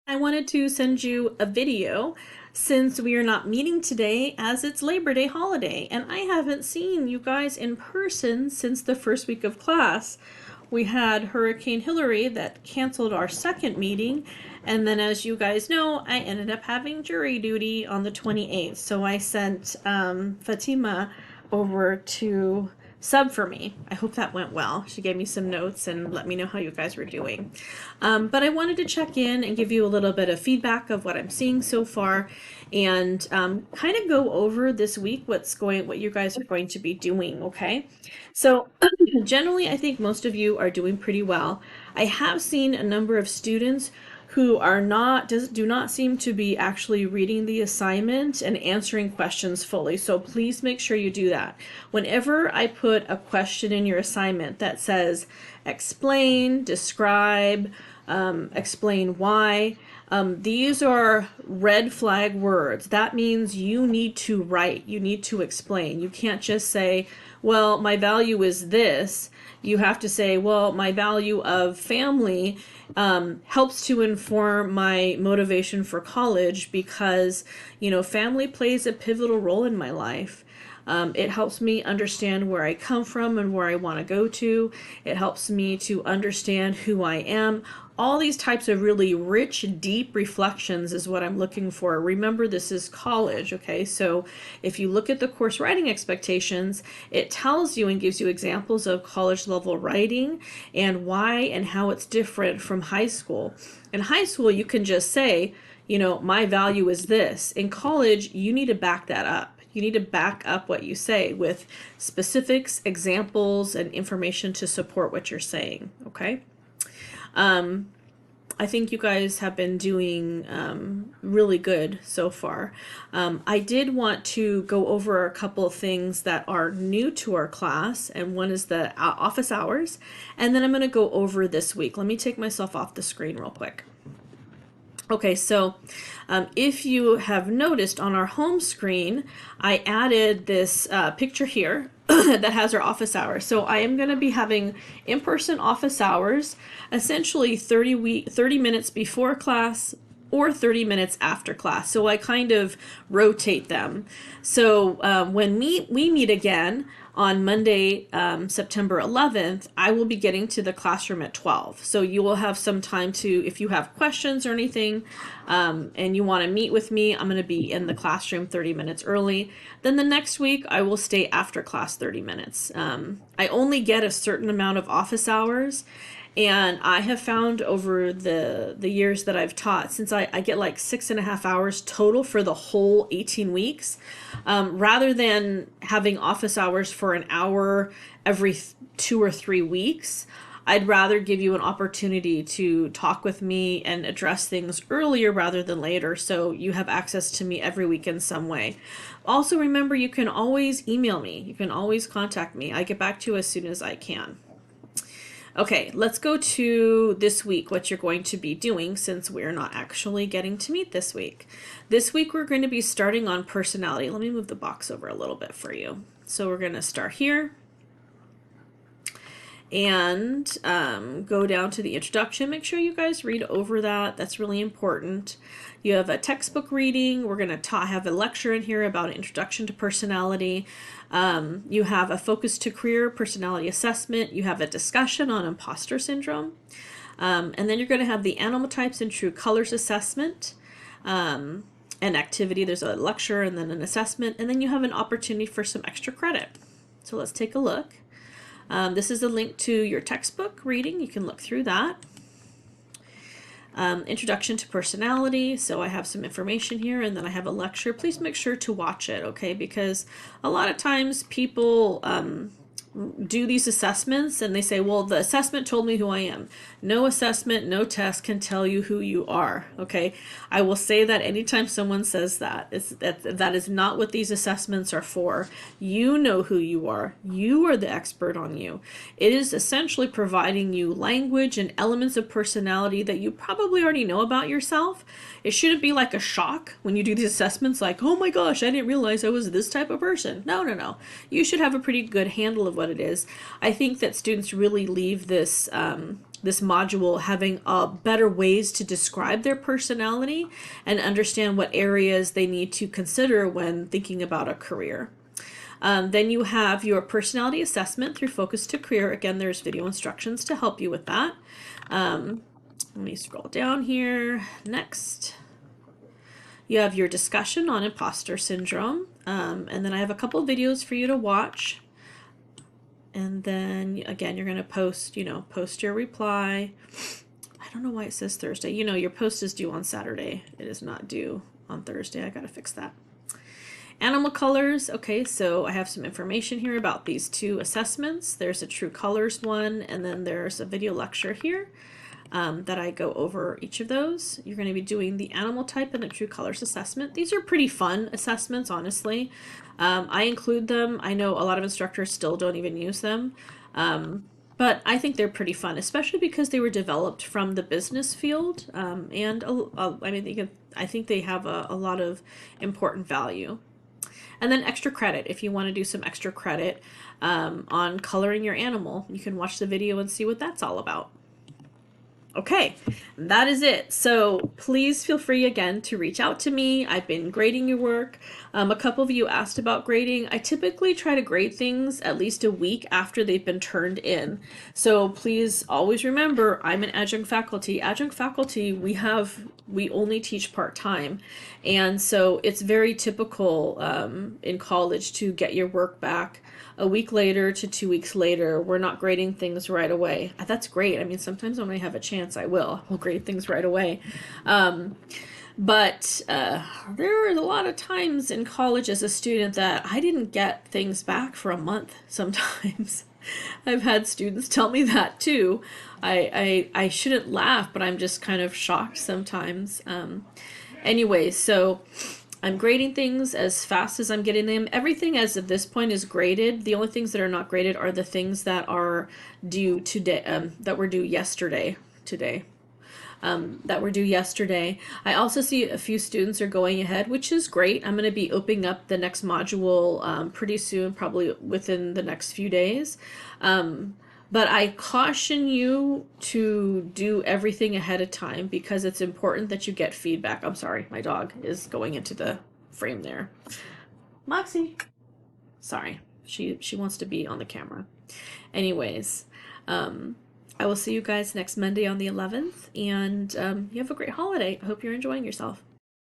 I wanted to send you a video since we are not meeting today as it's Labor Day holiday and I haven't seen you guys in person since the first week of class. We had Hurricane Hillary that canceled our second meeting, and then as you guys know, I ended up having jury duty on the 28th. So I sent Fatima over to sub for me. I hope that went well. She gave me some notes and let me know how you guys were doing. But I wanted to check in and give you a little bit of feedback of what I'm seeing so far, and kind of go over this week what you guys are going to be doing. Okay, so generally, I think most of you are doing pretty well. I have seen a number of students who are not do not seem to be actually reading the assignment and answering questions fully. So please make sure you do that. Whenever I put a question in your assignment that says explain, describe, explain why, these are red flag words. That means you need to write, you need to explain. You can't just say, well, my value is this. You have to say, well, my value of family helps to inform my motivation for college because, family plays a pivotal role in my life. It helps me understand where I come from and where I want to go to. It helps me to understand who I am. All these types of really rich, deep reflections is what I'm looking for. Remember, this is college, okay? So if you look at the course writing expectations, it tells you and gives you examples of college level writing and why and how it's different from high school. In high school, you can just say, my value is this. In college, you need to back that up. You need to back up what you say with specifics, examples, and information to support what you're saying, okay? I think you guys have been doing really good so far. I did want to go over a couple of things that are new to our class, and one is the office hours, and then I'm going to go over this week. Let me take myself off the screen real quick. Okay, so if you have noticed on our home screen, I added this picture here that has our office hours. So I am going to be having in-person office hours, essentially 30 minutes before class or 30 minutes after class. So I kind of rotate them. So when we meet again on Monday, September 11th, I will be getting to the classroom at 12. So you will have some time to, if you have questions or anything, and you want to meet with me, I'm going to be in the classroom 30 minutes early. Then the next week, I will stay after class 30 minutes. I only get a certain amount of office hours. And I have found over the years that I've taught, since I get like 6.5 hours total for the whole 18 weeks, rather than having office hours for an hour every 2 or 3 weeks, I'd rather give you an opportunity to talk with me and address things earlier rather than later, so you have access to me every week in some way. Also, remember, you can always email me. You can always contact me. I get back to you as soon as I can. Okay, let's go to this week, what you're going to be doing since we're not actually getting to meet this week. This week we're going to be starting on personality. Let me move the box over a little bit for you. So we're going to start here and go down to the introduction. Make sure you guys read over that. That's really important. You have a textbook reading. We're going to have a lecture in here about an introduction to personality. You have a focus to career personality assessment. You have a discussion on imposter syndrome. And then you're going to have the animal types and true colors assessment. An activity. There's a lecture and then an assessment. And then you have an opportunity for some extra credit. So let's take a look. This is a link to your textbook reading. You can look through that. Introduction to personality. So I have some information here and then I have a lecture. Please make sure to watch it, okay? Because a lot of times people do these assessments and they say, well, the assessment told me who I am. No assessment, no test can tell you who you are, okay? I will say that anytime someone says that, that is not what these assessments are for. You know who you are. You are the expert on you. It is essentially providing you language and elements of personality that you probably already know about yourself. It shouldn't be like a shock when you do these assessments like, oh my gosh, I didn't realize I was this type of person. No, no, no. You should have a pretty good handle of what it is. I think that students really leave this this module having better ways to describe their personality and understand what areas they need to consider when thinking about a career. Then you have your personality assessment through Focus to Career. Again, there's video instructions to help you with that. Let me scroll down here. Next, you have your discussion on imposter syndrome. And then I have a couple videos for you to watch. And then again, you're going to post your reply. I don't know why it says Thursday. Your post is due on Saturday. It is not due on Thursday. I got to fix that. Animal colors. Okay, so I have some information here about these two assessments. There's a True Colors one, and then there's a video lecture here that I go over each of those. You're going to be doing the animal type and the True Colors assessment. These are pretty fun assessments, honestly. I include them. I know a lot of instructors still don't even use them. But I think they're pretty fun, especially because they were developed from the business field. I think they have a lot of important value. And then extra credit, if you want to do some extra credit on coloring your animal, you can watch the video and see what that's all about. Okay, that is it. So please feel free again to reach out to me. I've been grading your work. A couple of you asked about grading. I typically try to grade things at least a week after they've been turned in. So please always remember, I'm an adjunct faculty. Adjunct faculty, we only teach part-time. And so it's very typical in college to get your work back a week later to 2 weeks later. We're not grading things right away. That's great. I mean, sometimes when I have a chance, I'll grade things right away. But there was a lot of times in college as a student that I didn't get things back for a month sometimes. I've had students tell me that too. I shouldn't laugh, but I'm just kind of shocked sometimes. Anyway, so I'm grading things as fast as I'm getting them. Everything as of this point is graded. The only things that are not graded are the things that are due today, that were due yesterday. That were due yesterday. I also see a few students are going ahead, which is great. I'm going to be opening up the next module pretty soon, probably within the next few days. But I caution you to do everything ahead of time because it's important that you get feedback. I'm sorry, my dog is going into the frame there. Moxie. Sorry, she wants to be on the camera. Anyways, I will see you guys next Monday on the 11th, and you have a great holiday. I hope you're enjoying yourself.